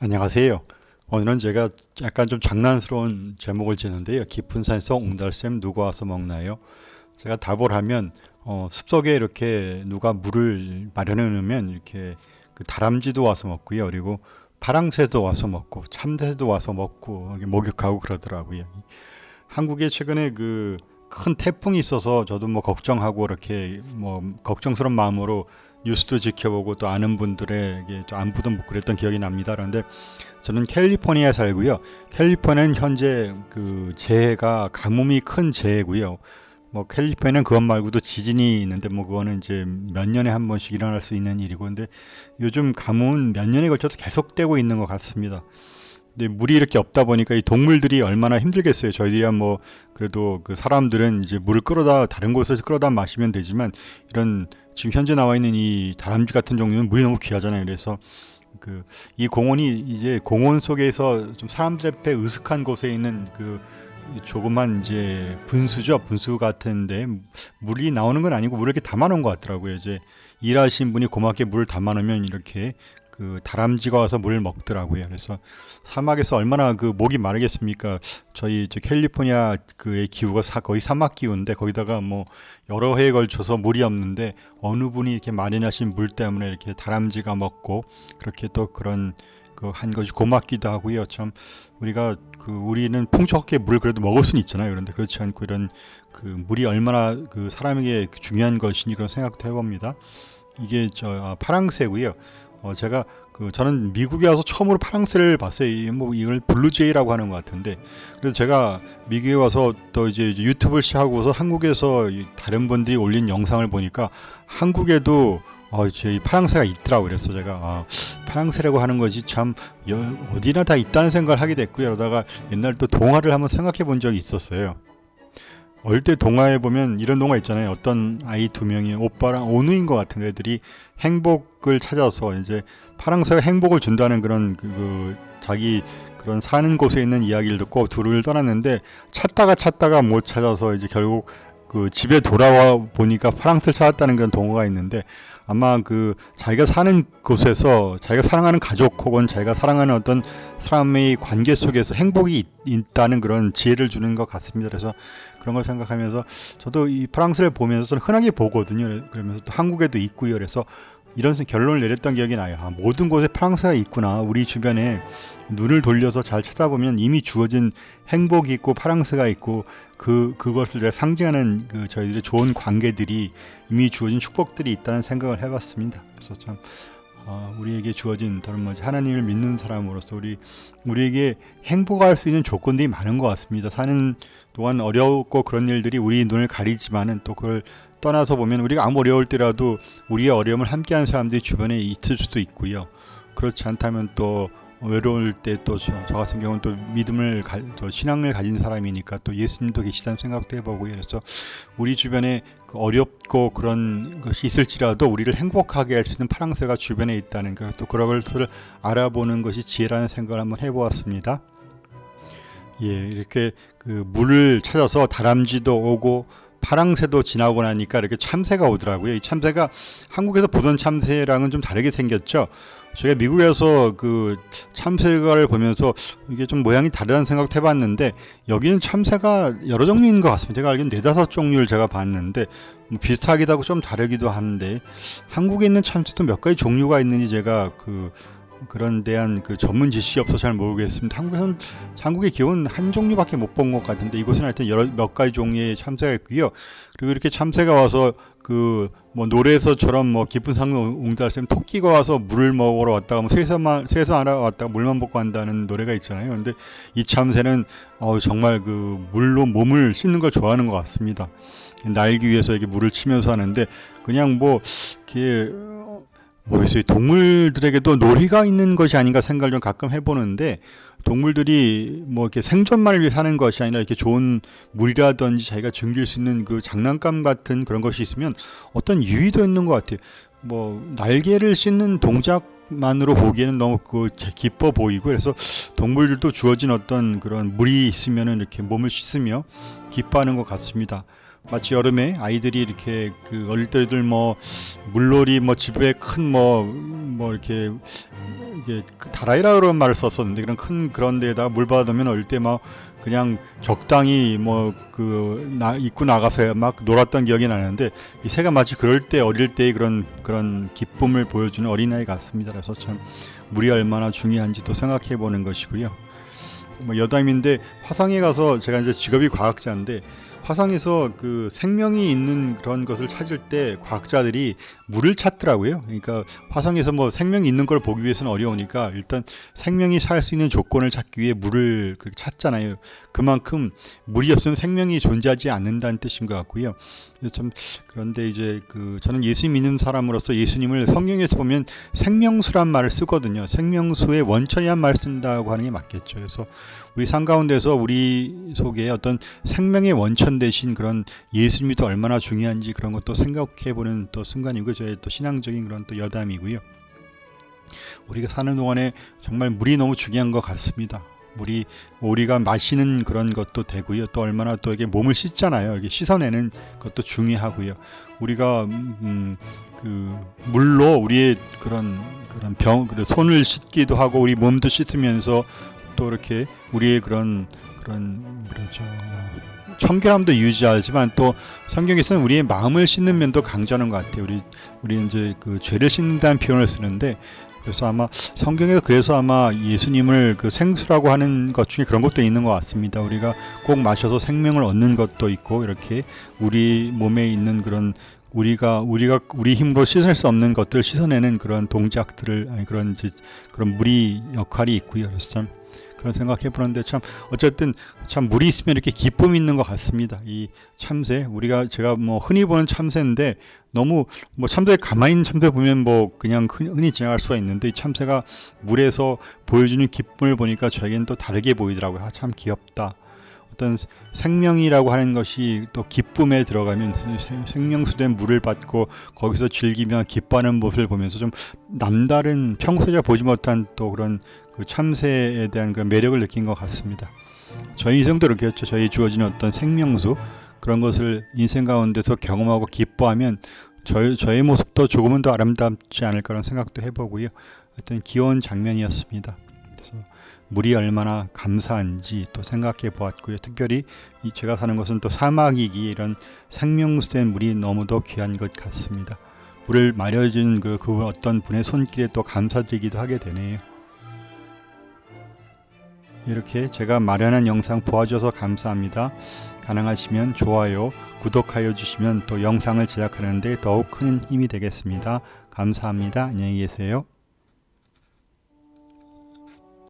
안녕하세요. 오늘은 제가 약간 좀 장난스러운 제목을 지는데요. 깊은 산에서 옹달샘 누가 와서 먹나요? 제가 답을 하면 숲속에 이렇게 누가 물을 마련해 놓으면 이렇게 그 다람쥐도 와서 먹고요. 그리고 파랑새도 와서 먹고 참새도 와서 먹고 이렇게 목욕하고 그러더라고요. 한국에 최근에 그 큰 태풍이 있어서 저도 뭐 걱정하고 이렇게 뭐 걱정스러운 마음으로 뉴스도 지켜보고 또 아는 분들에게 또 안부도 묻고 그랬던 기억이 납니다. 그런데 저는 캘리포니아에 살고요. 캘리포니아는 현재 그 재해가 가뭄이 큰 재해고요. 뭐 캘리포니아는 그것 말고도 지진이 있는데 뭐 그거는 이제 몇 년에 한 번씩 일어날 수 있는 일이고, 근데 요즘 가뭄은 몇 년에 걸쳐서 계속되고 있는 것 같습니다. 근데 물이 이렇게 없다 보니까 이 동물들이 얼마나 힘들겠어요. 저희들이야 뭐 그래도 그 사람들은 이제 물을 끌어다 다른 곳에서 끌어다 마시면 되지만, 이런 지금 현재 나와 있는 이 다람쥐 같은 종류는 물이 너무 귀하잖아요. 그래서 그 이 공원이 이제 공원 속에서 좀 사람들 앞에 으슥한 곳에 있는 그 조그만 이제 분수죠. 분수 같은데 물이 나오는 건 아니고 물을 이렇게 담아 놓은 것 같더라고요. 이제 일하신 분이 고맙게 물을 담아 놓으면 이렇게 그 다람쥐가 와서 물을 먹더라고요. 그래서 사막에서 얼마나 그 목이 마르겠습니까? 저희 캘리포니아 그의 기후가 거의 사막 기후인데, 거기다가 뭐 여러 해에 걸쳐서 물이 없는데 어느 분이 이렇게 마련하신 물 때문에 이렇게 다람쥐가 먹고 그렇게 또 그런 그 한 것이 고맙기도 하고요. 참 우리가 그 우리는 풍족하게 물을 그래도 먹을 수는 있잖아요. 그런데 그렇지 않고 이런 그 물이 얼마나 그 사람에게 중요한 것이니 그런 생각도 해봅니다. 이게 파랑새고요. 제가 저는 미국에 와서 처음으로 파랑새를 봤어요. 뭐 이걸 블루제이라고 하는 것 같은데, 그래서 제가 미국에 와서 또 이제 유튜브를 시작하고서 한국에서 다른 분들이 올린 영상을 보니까 한국에도 저희 파랑새가 있더라고. 그래서 제가 파랑새라고 하는 것이 참 어디나 다 있다는 생각을 하게 됐고요. 그러다가 옛날 또 동화를 한번 생각해 본 적이 있었어요. 어릴 때 동화에 보면 이런 동화 있잖아요. 어떤 아이 두 명이 오빠랑 오누인 것 같은 애들이 행복을 찾아서 이제 파랑새가 행복을 준다는 그런 자기 그런 사는 곳에 있는 이야기를 듣고 둘을 떠났는데, 찾다가 못 찾아서 이제 결국 그 집에 돌아와 보니까 파랑새를 찾았다는 그런 동화가 있는데, 아마 그 자기가 사는 곳에서 자기가 사랑하는 가족 혹은 자기가 사랑하는 어떤 사람의 관계 속에서 행복이 있다는 그런 지혜를 주는 것 같습니다. 그래서 그런 걸 생각하면서 저도 이 프랑스를 보면서 저는 흔하게 보거든요. 그러면서 또 한국에도 있고요. 그래서 이런 결론을 내렸던 기억이 나요. 모든 곳에 프랑스가 있구나. 우리 주변에 눈을 돌려서 잘 찾아보면 이미 주어진 행복이 있고 프랑스가 있고 그것을 상징하는 저희들의 좋은 관계들이 이미 주어진 축복들이 있다는 생각을 해봤습니다. 그래서 참 우리에게 주어진 하나님을 믿는 사람으로서 우리에게 행복할 수 있는 조건들이 많은 것 같습니다. 사는 동안 어렵고 그런 일들이 우리 눈을 가리지만은 또 그걸 떠나서 보면 우리가 아무 어려울 때라도 우리의 어려움을 함께하는 사람들이 주변에 있을 수도 있고요. 그렇지 않다면 또 외로울 때 또 저 같은 경우는 또 또 신앙을 가진 사람이니까 또 예수님도 계시다는 생각도 해보고요. 그래서 우리 주변에 어렵고 그런 것이 있을지라도 우리를 행복하게 할 수 있는 파랑새가 주변에 있다는 것, 또 그런 것을 알아보는 것이 지혜라는 생각을 한번 해보았습니다. 예, 이렇게 물을 찾아서 다람쥐도 오고 파랑새도 지나고 나니까 이렇게 참새가 오더라고요. 이 참새가 한국에서 보던 참새랑은 좀 다르게 생겼죠. 제가 미국에서 참새를 보면서 이게 좀 모양이 다르다는 생각도 해봤는데, 여기는 참새가 여러 종류인 것 같습니다. 제가 알기로는 4-5종류를 제가 봤는데 비슷하기도 하고 좀 다르기도 하는데, 한국에 있는 참새도 몇 가지 종류가 있는지 제가 그런 대한 전문 지식이 없어서 잘 모르겠습니다. 한국의 기호는 한 종류밖에 못 본 것 같은데, 이곳은 하여튼 몇 가지 종류의 참새가 있고요. 그리고 이렇게 참새가 와서 뭐 노래에서처럼 깊은 산으로 옹달샘 토끼가 와서 물을 먹으러 왔다가 새서 알아왔다가 물만 먹고 간다는 노래가 있잖아요. 그런데 이 참새는 정말 물로 몸을 씻는 걸 좋아하는 것 같습니다. 날기 위해서 이렇게 물을 치면서 하는데, 그냥 이렇게 모르겠어요. 동물들에게도 놀이가 있는 것이 아닌가 생각을 좀 가끔 해보는데, 동물들이 이렇게 생존만을 위해 사는 것이 아니라 이렇게 좋은 물이라든지 자기가 즐길 수 있는 장난감 같은 그런 것이 있으면 어떤 유의도 있는 것 같아요. 날개를 씻는 동작만으로 보기에는 너무 기뻐 보이고, 그래서 동물들도 주어진 어떤 그런 물이 있으면은 이렇게 몸을 씻으며 기뻐하는 것 같습니다. 마치 여름에 아이들이 이렇게 그 어릴 때들 뭐 물놀이 뭐 집에 큰 뭐 이렇게 이게 그 다라이라 그런 말을 썼었는데 그런 큰 그런 데에다가 물 받으면 어릴 때 막 그냥 적당히 뭐 그 입고 나가서 막 놀았던 기억이 나는데 이 새가 마치 그럴 때 어릴 때의 그런 기쁨을 보여주는 어린아이 같습니다. 그래서 참 물이 얼마나 중요한지 또 생각해 보는 것이고요. 뭐 여담인데 화성에 가서 제가 이제 직업이 과학자인데 화성에서 그 생명이 있는 그런 것을 찾을 때 과학자들이 물을 찾더라고요. 그러니까 화성에서 뭐 생명이 있는 걸 보기 위해서는 어려우니까 일단 생명이 살 수 있는 조건을 찾기 위해 물을 그렇게 찾잖아요. 그만큼 물이 없으면 생명이 존재하지 않는다는 뜻인 것 같고요. 그래서 참 그런데 이제 그 저는 예수 믿는 사람으로서 예수님을 성경에서 보면 생명수란 말을 쓰거든요. 생명수의 원천이란 말을 쓴다고 하는 게 맞겠죠. 그래서 우리 삶 가운데서 우리 속에 어떤 생명의 원천 대신 그런 예수님이 또 얼마나 중요한지 그런 것도 생각해보는 또 순간이고 저의 또 신앙적인 그런 또 여담이고요. 우리가 사는 동안에 정말 물이 너무 중요한 것 같습니다. 물이 우리가 마시는 그런 것도 되고요. 또 얼마나 또 이게 몸을 씻잖아요. 이렇게 씻어내는 것도 중요하고요. 우리가 그 물로 우리의 그런 손을 씻기도 하고 우리 몸도 씻으면서 또 이렇게 우리의 그런 그렇죠. 청결함도 유지하지만 또 성경에서는 우리의 마음을 씻는 면도 강조하는 것 같아요. 우리 이제 그 죄를 씻는다는 표현을 쓰는데 그래서 아마 성경에서 그래서 아마 예수님을 그 생수라고 하는 것 중에 그런 것도 있는 것 같습니다. 우리가 꼭 마셔서 생명을 얻는 것도 있고 이렇게 우리 몸에 있는 그런 우리가 우리 힘으로 씻을 수 없는 것들을 씻어내는 그런 동작들을 그런 물이 역할이 있고요. 그래서 참 그런 생각해 보는데 참 어쨌든 참 물이 있으면 이렇게 기쁨이 있는 것 같습니다. 이 참새 제가 뭐 흔히 보는 참새인데 너무 뭐 참새 가만히 있는 참새 보면 뭐 그냥 흔히 지나갈 수가 있는데 이 참새가 물에서 보여주는 기쁨을 보니까 저에겐 또 다르게 보이더라고요. 참 귀엽다. 어떤 생명이라고 하는 것이 또 기쁨에 들어가면 생명수된 물을 받고 거기서 즐기며 기뻐하는 모습을 보면서 좀 남다른 평소에 보지 못한 또 그런 그 참새에 대한 그런 매력을 느낀 것 같습니다. 저희 인생도 그렇겠죠. 저희 주어진 어떤 생명수 그런 것을 인생 가운데서 경험하고 기뻐하면 저의 모습도 조금은 더 아름답지 않을까라는 생각도 해보고요. 어떤 귀여운 장면이었습니다. 그래서 물이 얼마나 감사한지 또 생각해 보았고요. 특별히 제가 사는 곳은 또 사막이기에 이런 생명수된 물이 너무도 귀한 것 같습니다. 물을 마려준 그 어떤 분의 손길에 또 감사드리기도 하게 되네요. 이렇게 제가 마련한 영상 보아주셔서 감사합니다. 가능하시면 좋아요, 구독하여 주시면 또 영상을 제작하는 데 더욱 큰 힘이 되겠습니다. 감사합니다. 안녕히 계세요.